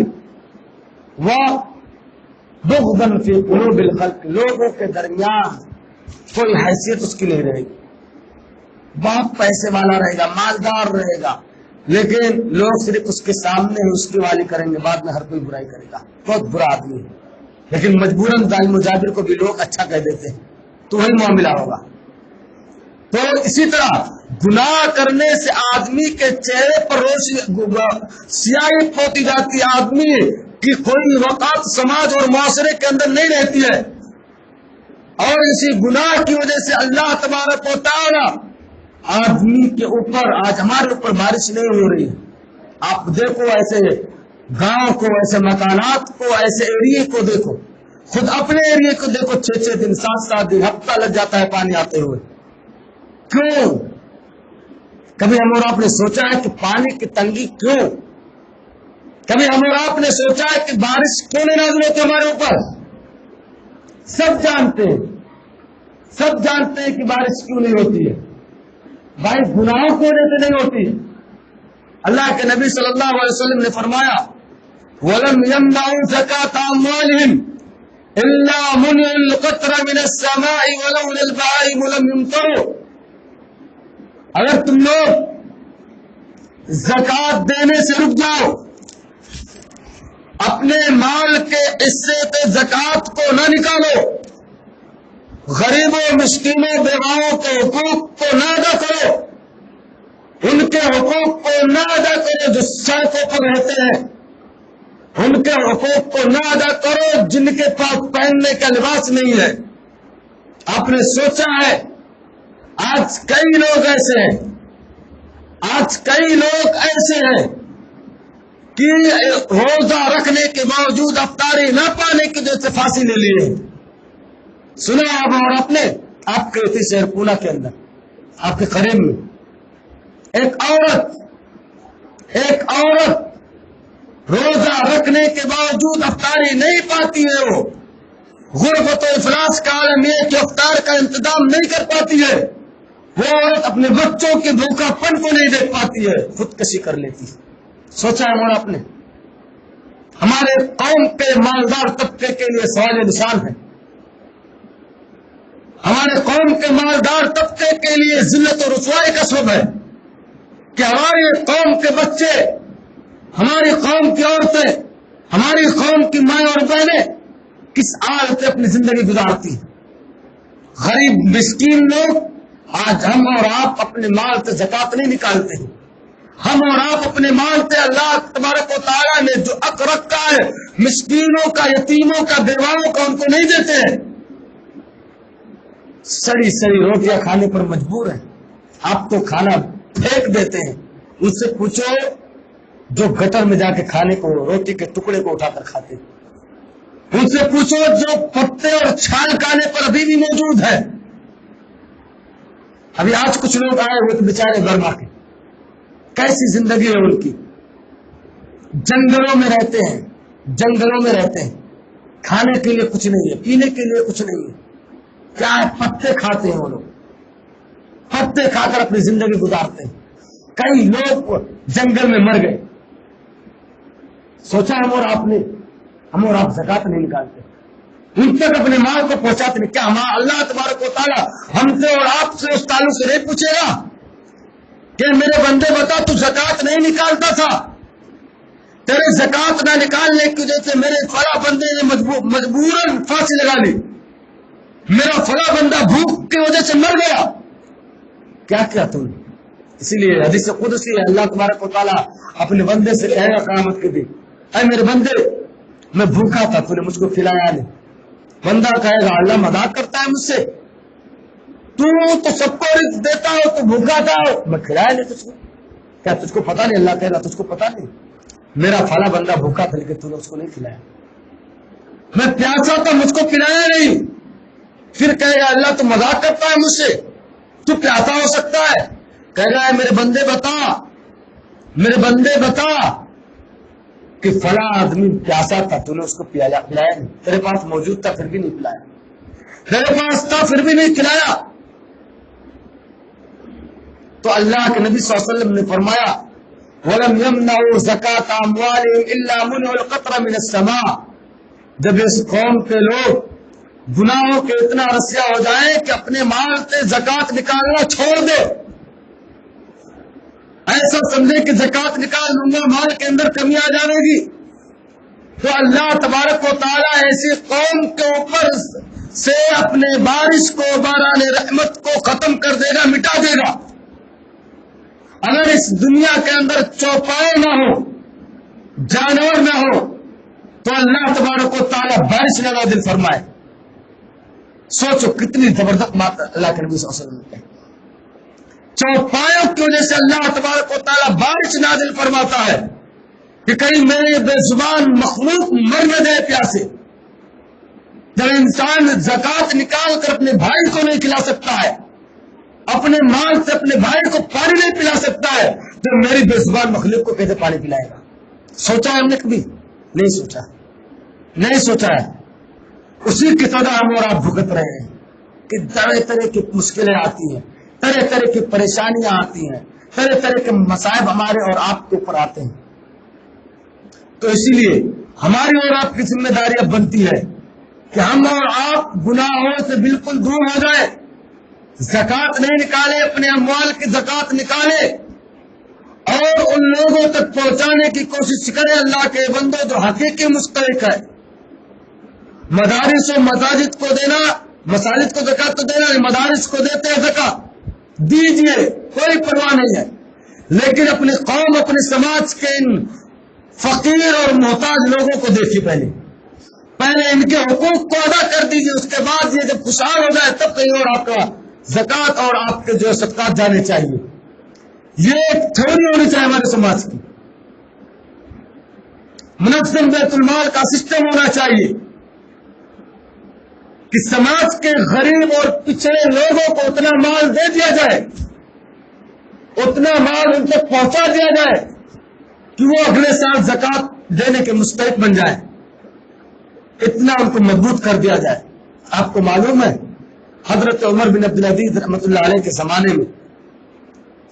وَبُغْضًا فِي قُلُوبِ الْخَلْقِ، لوگوں کے درمیان کوئی حیثیت اس کی نہیں رہے گی. بہت پیسے والا رہے گا، مالدار رہے گا، لیکن لوگ صرف اس کے سامنے اس کی والی کریں گے، بعد میں ہر کوئی برائی کرے گا. بہت برا آدمی ہے، لیکن مجبوراً ظالم و جابر کو بھی لوگ اچھا کہہ دیتے ہیں، تو وہی معاملہ ہوگا. تو اسی طرح گناہ کرنے سے آدمی کے چہرے پر سیاہی پوتی جاتی ہے، آدمی کی کوئی وقت سماج اور معاشرے کے اندر نہیں رہتی ہے. اور اسی گناہ کی وجہ سے اللہ تبارک و تعالی آدمی کے اوپر، آج ہمارے اوپر بارش نہیں ہو رہی ہے. آپ دیکھو ایسے گاؤں کو، ایسے مکانات کو، ایسے ایریے کو دیکھو، خود اپنے ایریے کو دیکھو، 6 دن 7 دن ہفتہ لگ جاتا ہے پانی آتے ہوئے. کیوں؟ کبھی ہم اور آپ نے سوچا ہے کہ پانی کی تنگی کیوں؟ کبھی ہم اور آپ نے سوچا ہے کہ بارش کیوں نہیں نازل ہوتی ہمارے اوپر؟ سب جانتے ہیں کہ بارش کیوں نہیں ہوتی ہے. بھائی گناہوں کی وجہ سے نہیں ہوتی. اللہ کے نبی صلی اللہ علیہ وسلم نے فرمایا وَلَمْ يَمْنَعُوا زَكَاةَ أَمْوَالِهِمْ إِلَّا مُنِعُ الْقَطْرَ مِنَ السَّمَاءِ وَلَوْلَا الْبَهَائِمُ لَمْ يُمْطَرُوا. اگر تم لوگ زکات دینے سے رک جاؤ، اپنے مال کے حصے سے زکات کو نہ نکالو، غریبوں مسکینوں بیواؤں کے حقوق کو نہ ادا کرو، ان کے حقوق کو نہ ادا کرو جو سڑکوں پر رہتے ہیں، ان کے حقوق کو نہ ادا کرو جن کے پاس پہننے کا لباس نہیں ہے. آپ نے سوچا ہے آج کئی لوگ ایسے ہیں کہ روزہ رکھنے کے باوجود افطاری نہ پانے کی وجہ سے پھانسی لے لیے. سنا آپ اور آپ نے، آپ کے اسی شہر پونا کے اندر آپ کے قریب میں ایک عورت روزہ رکھنے کے باوجود افطاری نہیں پاتی ہے. وہ غربت و افلاس کا عالم یہ کہ افطار کا انتظام نہیں کر پاتی ہے. وہ عورت اپنے بچوں کے بھوکا پن کو نہیں دیکھ پاتی ہے، خودکشی کر لیتی ہے. سوچا ہے اور آپ نے؟ ہمارے قوم کے مالدار طبقے کے لیے سوال نشان ہے. ہمارے قوم کے مالدار طبقے کے لیے ذلت و رسوائی کا سبب ہے کہ ہماری قوم کے بچے، ہماری قوم کی عورتیں، ہماری قوم کی مائیں اور بہنیں کس حال سے اپنی زندگی گزارتی ہیں. غریب مسکین لوگ، آج ہم اور آپ اپنے مال سے زکات نہیں نکالتے ہیں. ہم اور آپ اپنے مال سے اللہ تبارک و تعالیٰ نے جو حق رکھا ہے مسکینوں کا، یتیموں کا، بیواؤں کا، ان کو نہیں دیتے ہیں. سڑی روٹیاں کھانے پر مجبور ہیں. آپ تو کھانا پھینک دیتے ہیں. ان سے پوچھو جو گٹر میں جا کے کھانے کو، روٹی کے ٹکڑے کو اٹھا کر کھاتے ہیں. ان سے پوچھو جو پتے اور چھال کھانے پر ابھی بھی موجود ہے. ابھی آج کچھ لوگ آئے ہوئے تو بیچارے برما کے، کیسی زندگی ہے ان کی، جنگلوں میں رہتے ہیں، جنگلوں میں رہتے ہیں، کھانے کے لیے کچھ نہیں ہے، پینے کے لیے کچھ نہیں ہے، کیا ہے، پتے کھاتے ہیں وہ لوگ، پتے کھا کر اپنی زندگی گزارتے ہیں۔ کئی لوگ جنگل میں مر گئے، سوچا ہم اور آپ زکات نہیں نکالتے، ان تک اپنے مال کو پہنچاتے نہیں، کیا اللہ تبارک و تعالیٰ ہم سے اور آپ سے اس تعلق سے نہیں پوچھے گا کہ میرے بندے بتا تو زکات نہیں نکالتا تھا، تیرے زکات نہ نکالنے کی وجہ سے میرے فلاں بندے نے مجبوراً پھانسی لگا لی، میرا فلاں بندہ بھوک کی وجہ سے مر گیا، کیا کیا تم نے؟ اسی لیے حدیث قدسی ہے، اللہ تبارک و تعالیٰ اپنے بندے سے کہے گا قیامت کے دن، اے میرے بندے میں بھوکا تھا تو نے مجھ کو کھلایا نہیں، بندہ کہے گا اللہ مذاق کرتا ہے مجھ سے، تو سب کو رزق دیتا ہو تو بھوکا تھا میں کھلایا نہیں تجھ کو، کیا تجھ کو پتا نہیں؟ اللہ کہے گا تجھ کو پتا نہیں میرا فلاں بندہ بھوکا تھا لیکن تو نے اس کو نہیں کھلایا، میں پیاسا تھا مجھ کو پلایا نہیں، پھر کہے گا اللہ تو مذاق کرتا ہے مجھ سے، تو پیاسا ہو سکتا ہے، کہے گا میرے بندے بتا کہ فلاں آدمی پیاسا تھا تو نے اس کو پلایا نہیں، تیرے پاس موجود تھا پھر بھی نہیں پلایا، تیرے پاس تھا پھر بھی نہیں کھلایا۔ تو اللہ کے نبی صلی اللہ علیہ وسلم نے فرمایا وَلَمْ يَمْنَعُوا زَكَاةَ أَمْوَالِهِمْ إِلَّا مُنِعُوا الْقَطْرَ مِنَ السَّمَاءِ، جب اس قوم کے لوگ گناہوں کے اتنا رسیا ہو جائیں کہ اپنے مال سے زکات نکالنا چھوڑ دے، ایسا سمجھے کہ زکات نکال لوں گا مال کے اندر کمی آ جائے گی، تو اللہ تبارک و تعالیٰ ایسی قوم کے اوپر سے اپنے بارش کو، باران رحمت کو ختم کر دے گا، مٹا دے گا۔ اگر اس دنیا کے اندر چوپائے نہ ہو، جانور نہ ہو، تو اللہ تبارک و تعالیٰ بارش نہ نازل فرمائے۔ سوچو کتنی زبردست بات اللہ کے نبی صلی اللہ علیہ وسلم نے، چوپایوں کی وجہ سے اللہ تبارک و تعالیٰ بارش نازل فرماتا ہے کہ کہیں میرے بے زبان مخلوق مر نہ جائے پیاسے۔ جب انسان زکات نکال کر اپنے بھائی کو نہیں کھلا سکتا ہے، اپنے مال سے اپنے بھائی کو پانی نہیں پلا سکتا ہے، تو میری بے زبان مخلوق کو کیسے پانی پلائے گا؟ سوچا ہے ہم نے کبھی؟ نہیں سوچا ہے۔ اسی کی سزا ہم اور آپ بھگت رہے ہیں کہ طرح طرح کی مشکلیں آتی ہیں، طرح طرح کی پریشانیاں آتی ہیں، طرح طرح کے مصائب ہمارے اور آپ کے اوپر آتے ہیں۔ تو اسی لیے ہماری اور آپ کی ذمہ داری اب بنتی ہے کہ ہم اور آپ گناہوں سے بالکل دور ہو جائیں، زکات نہیں نکالے، اپنے اموال کی زکات نکالے اور ان لوگوں تک پہنچانے کی کوشش کرے اللہ کے بندوں جو حقیقی مستحق ہے۔ مدارس و مساجد کو دینا، مساجد کو زکات تو دینا، مدارس کو دیتے ہیں زکات، دیجئے، کوئی پرواہ نہیں ہے، لیکن اپنی قوم، اپنے سماج کے ان فقیر اور محتاج لوگوں کو دیکھیے، پہلے ان کے حقوق کو ادا کر دیجئے، اس کے بعد یہ جب خوشحال ہو جائے تب کہیں اور آپ کا زکات اور آپ کے جو صدقات جانے چاہیے۔ یہ ایک تھیوری ہونی چاہیے ہمارے سماج کی، منظم بیت المال کا سسٹم ہونا چاہیے کہ سماج کے غریب اور پچھڑے لوگوں کو اتنا مال دے دیا جائے، اتنا مال ان تک پہنچا دیا جائے کہ وہ اگلے سال زکات دینے کے مستحق بن جائے، اتنا ان کو مضبوط کر دیا جائے۔ آپ کو معلوم ہے حضرت عمر بن عبدالعزیز رحمۃ اللہ علیہ کے زمانے میں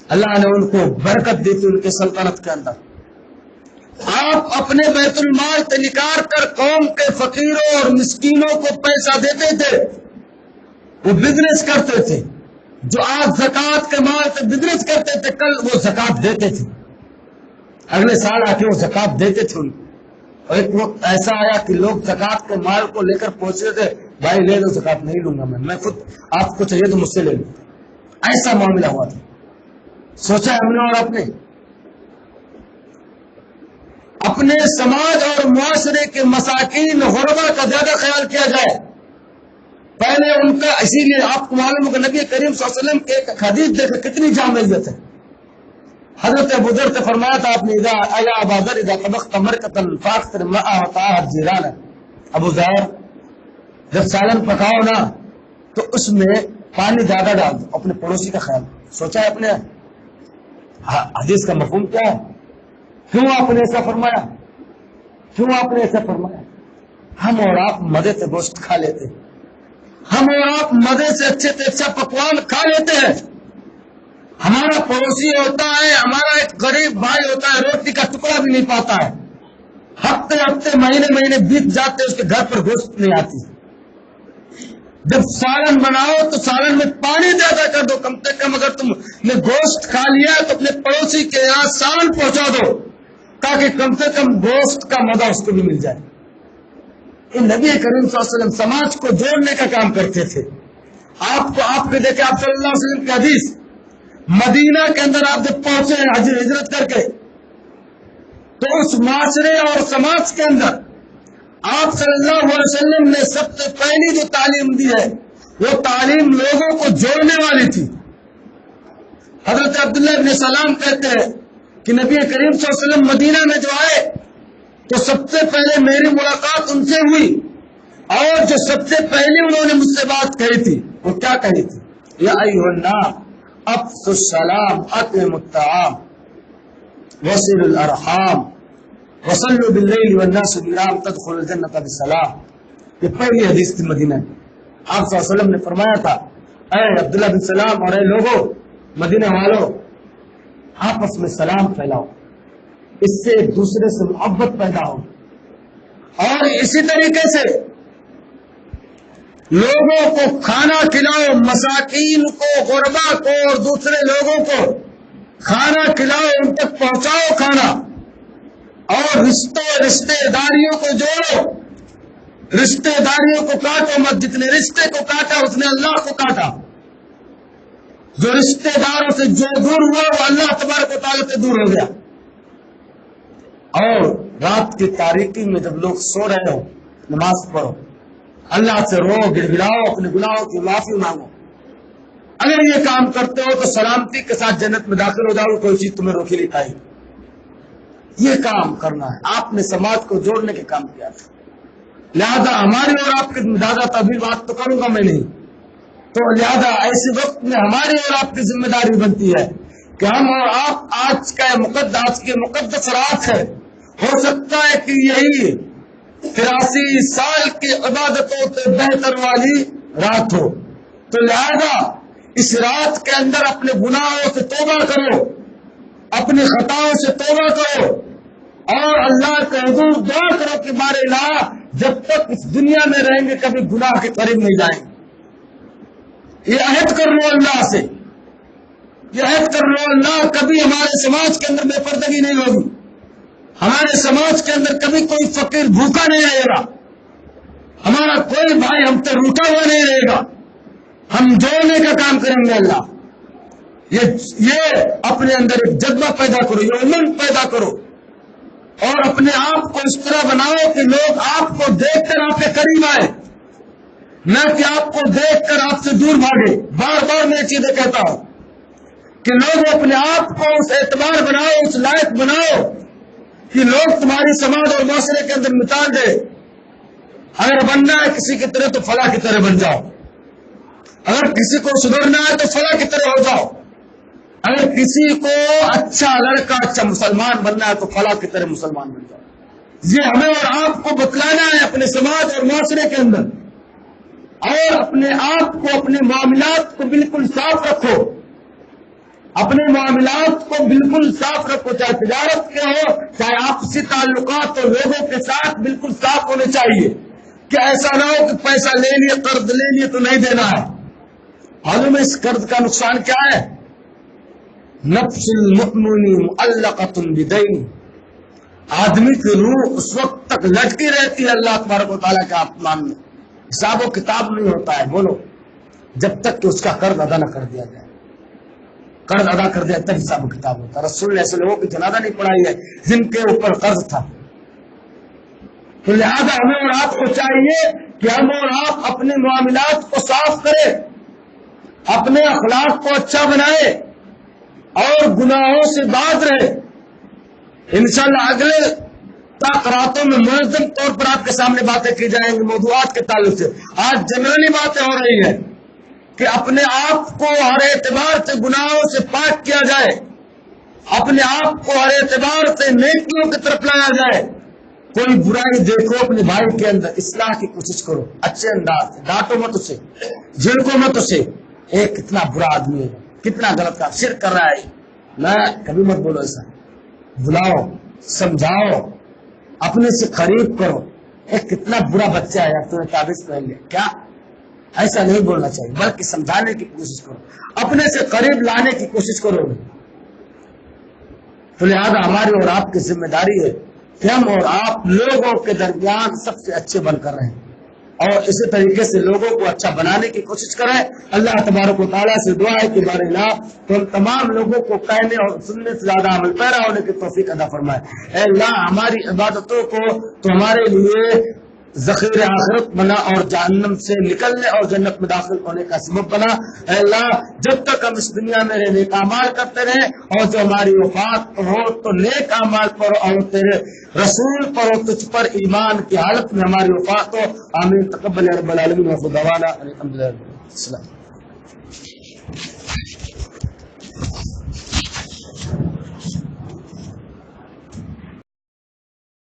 اللہ نے ان کو برکت دی تھی ان کے سلطنت کے اندر، آپ اپنے بیت المال سے نکال کر قوم کے فقیروں اور مسکینوں کو پیسہ دیتے تھے، وہ بزنس کرتے تھے، جو آج زکات کے مال سے بزنس کرتے تھے کل وہ زکات دیتے تھے، اگلے سال آ کے وہ زکات دیتے تھے ان کو۔ اور ایک وقت ایسا آیا کہ لوگ زکات کے مال کو لے کر پہنچے تھے، بھائی لے لو زکات نہیں لوں گا میں خود، آپ کو چاہیے تو مجھ سے لے لوں، ایسا معاملہ ہوا تھا۔ سوچا ہم نے اور آپ نے اپنے سماج اور معاشرے کے مساکین غربا کا زیادہ خیال کیا جائے، پہلے ان کا، اسی لیے آپ کو معلوم ہوگا نبی کریم صلی اللہ علیہ وسلم کے ایک حدیث دیکھ کتنی جامعیت ہے۔ حضرت ابو ذر سے فرمایا تھا آپ نے ایا ابا ذر اذا طبخت مرقۃ فاكثر ماء وطاعت جيرانك، ابو ذر جب سالن پکاؤ نا تو اس میں پانی زیادہ ڈال دو، اپنے پڑوسی کا خیال۔ سوچا ہے اپنے حدیث کا مفہوم کیا ہے؟ کیوں آپ نے ایسا فرمایا؟ کیوں آپ نے ایسا فرمایا؟ ہم اور آپ مزے سے گوشت کھا لیتے، ہم اور آپ مزے سے اچھے سے اچھا پکوان کھا لیتے ہیں، ہمارا پڑوسی ہوتا ہے، ہمارا ایک غریب بھائی ہوتا ہے، روٹی کا ٹکڑا بھی نہیں پاتا ہے، ہفتے ہفتے مہینے مہینے بیت جاتے، اس کے گھر پر گوشت نہیں آتی۔ جب سالن بناؤ تو سالن میں پانی زیادہ کر دو، کم سے کم اگر تم نے گوشت کھا لیا تو اپنے پڑوسی کے یہاں سالن پہنچا دو، تاکہ کم سے کم گوشت کا مزہ اس کو بھی مل جائے۔ نبی کریم صلی اللہ علیہ وسلم سماج کو جوڑنے کا کام کرتے تھے۔ آپ کے دیکھیں، آپ صلی اللہ علیہ وسلم کی حدیث، مدینہ کے اندر آپ جب پہنچے ہیں ہجرت کر کے، تو اس معاشرے اور سماج کے اندر آپ صلی اللہ علیہ وسلم نے سب سے پہلی جو تعلیم دی ہے وہ تعلیم لوگوں کو جوڑنے والی تھی۔ حضرت عبداللہ بن سلام کہتے ہیں کہ نبی کریم صلی اللہ علیہ وسلم مدینہ میں جو آئے تو سب سے پہلے میری ملاقات ان سے ہوئی، اور جو سب سے پہلے انہوں نے مجھ سے بات کہی تھی وہ کیا کہی تھی؟ یا ایھا الناس افشوا السلام اطعموا الطعام وصلوا الارحام وصلوا باللیل والناس نیام تدخلوا الجنۃ بسلام۔ یہ پہلی حدیث تھی مدینہ میں۔ آپ صلی اللہ علیہ وسلم نے فرمایا تھا، اے عبداللہ بن سلام اور اے لوگوں، مدینہ والوں، آپس میں سلام پھیلاؤ، اس سے ایک دوسرے سے محبت پیدا ہو، اور اسی طریقے سے لوگوں کو کھانا کھلاؤ، مساکین کو، غربا کو اور دوسرے لوگوں کو کھانا کھلاؤ، ان تک پہنچاؤ کھانا، اور رشتے داریوں کو جوڑو، رشتے داریوں کو کاٹو مت، جتنے رشتے کو کاٹا اس نے اللہ کو کاٹا، جو رشتے داروں سے جو دور ہوا وہ اللہ تبارک و تعالیٰ سے دور ہو گیا۔ اور رات کی تاریکی میں جب لوگ سو رہے ہو، نماز پڑھو، اللہ سے رو، گڑ گڑاؤ، اپنے گناہوں کی معافی مانگو۔ اگر یہ کام کرتے ہو تو سلامتی کے ساتھ جنت میں داخل ہو جاؤ، کوئی چیز تمہیں روکی نہیں پائے۔ یہ کام کرنا ہے، آپ نے سماج کو جوڑنے کے کام کیا تھا، لہذا ہماری اور آپ کے زیادہ تبھی بات تو کروں گا میں نہیں، تو لہذا ایسے وقت میں ہماری اور آپ کی ذمہ داری بنتی ہے کہ ہم اور آپ آج کے مقدس رات ہے، ہو سکتا ہے کہ یہی 83 سال کی عبادتوں سے بہتر والی رات ہو، تو لہذا اس رات کے اندر اپنے گناہوں سے توبہ کرو، اپنی خطاؤں سے توبہ کرو، اور اللہ کے حضور دعا کرو کہ بار الہ جب تک اس دنیا میں رہیں گے کبھی گناہ کے قریب نہیں جائیں گے۔ یہ عہد کر لو اللہ سے، یہ عہد کر لو اللہ کبھی ہمارے سماج کے اندر بے پردگی نہیں ہوگی، ہمارے سماج کے اندر کبھی کوئی فقیر بھوکا نہیں رہے گا، ہمارا کوئی بھائی ہم سے روٹا ہوا نہیں رہے گا، ہم جوڑنے کا کام کریں گے۔ اللہ یہ اپنے اندر ایک جذبہ پیدا کرو، یہ امنگ پیدا کرو، اور اپنے آپ کو اس طرح بناؤ کہ لوگ آپ کو دیکھ کر آپ کے قریب آئے، نہ کہ آپ کو دیکھ کر آپ سے دور بھاگے۔ بار بار میں یہ چیزیں کہتا ہوں کہ لوگ اپنے آپ کو اس اعتبار بناؤ، اس لائق بناؤ کہ لوگ تمہاری سماج اور معاشرے کے اندر مثال دے۔ اگر بننا ہے کسی کی طرح تو فلاں کی طرح بن جاؤ، اگر کسی کو سدھرنا ہے تو فلاں کی طرح ہو جاؤ، اگر کسی کو اچھا لڑکا اچھا مسلمان بننا ہے تو فلاں کی طرح مسلمان بن جاؤ۔ یہ ہمیں اور آپ کو بتلانا ہے اپنے سماج اور معاشرے کے اندر، اور اپنے آپ کو، اپنے معاملات کو بالکل صاف رکھو، اپنے معاملات کو بالکل صاف رکھو، چاہے تجارت کے ہو، چاہے آپسی تعلقات اور لوگوں کے ساتھ بالکل صاف ہونے چاہیے، کہ ایسا نہ ہو کہ پیسہ لے لیے، قرض لے لیے تو نہیں دینا ہے۔ معلوم ہے اس قرض کا نقصان کیا ہے؟ نفس المؤمن معلقۃ بدین، آدمی کی روح اس وقت تک لٹکی رہتی ہے اللہ تبارک و تعالیٰ کے آسمان میں، حساب و کتاب نہیں ہوتا ہے، بولو، جب تک کہ اس کا قرض ادا نہ کر دیا جائے۔ قرض ادا کر دیا تب حساب و کتاب ہوتا ہے۔ رسول نے ایسے لوگوں کی جنازہ نہیں پڑھائی ہے جن کے اوپر قرض تھا۔ تو لہذا ہمیں اور آپ کو چاہیے کہ ہم اور آپ اپنے معاملات کو صاف کریں، اپنے اخلاق کو اچھا بنائے، اور گناہوں سے باز رہے۔ انشاءاللہ اگلے تقراتوں میں منظم طور پر آپ کے سامنے باتیں کی جائیں گی موضوعات کے تعلق سے۔ آج جنرلی باتیں ہو رہی ہیں، کہ اپنے آپ کو ہر اعتبار سے گناہوں سے پاک کیا جائے، اپنے آپ کو ہر اعتبار سے نیکیوں کی طرف لایا جائے۔ کوئی برائی دیکھو اپنے بھائی کے اندر اصلاح کی کوشش کرو، اچھے انداز سے، ڈانٹو مت اسے، جھڑکو مت اسے۔ ایک کتنا برا آدمی ہے، کتنا غلط کام شرک کر رہا ہے، نہ کبھی مت بولو ایسا، بلاؤ، سمجھاؤ، اپنے سے قریب کرو۔ ایک کتنا برا بچہ ہے یار، تمہیں تعویذ پہن لیا کیا، ایسا نہیں بولنا چاہیے، بلکہ سمجھانے کی کوشش کرو، اپنے سے قریب لانے کی کوشش کرو۔ تو لہذا ہماری اور آپ کی ذمہ داری ہے کہ ہم اور آپ لوگوں کے درمیان سب سے اچھے بن کر رہیں، اور اسی طریقے سے لوگوں کو اچھا بنانے کی کوشش کریں۔ اللہ تبارک و تعالیٰ سے دعا ہے کہ بارے اللہ تو ہم تمام لوگوں کو کہنے اور سننے سے زیادہ عمل پیرا ہونے کی توفیق عطا فرمائے۔ اے اللہ ہماری عبادتوں کو تو ہمارے لیے ذخیر آخرت بنا، اور جہنم سے نکلنے اور جنت میں داخل ہونے کا سبب بنا۔ اے اللہ جب تک ہم اس دنیا میں نیک اعمال کرتے رہیں، اور جو ہماری وفات ہو تو نیک اعمال پر اور تیرے رسول پر اور تجھ پر ایمان کی حالت میں ہماری وفات ہو۔ آمین تقبل یا رب العالمین۔ وآخر دعوانا الحمدللہ۔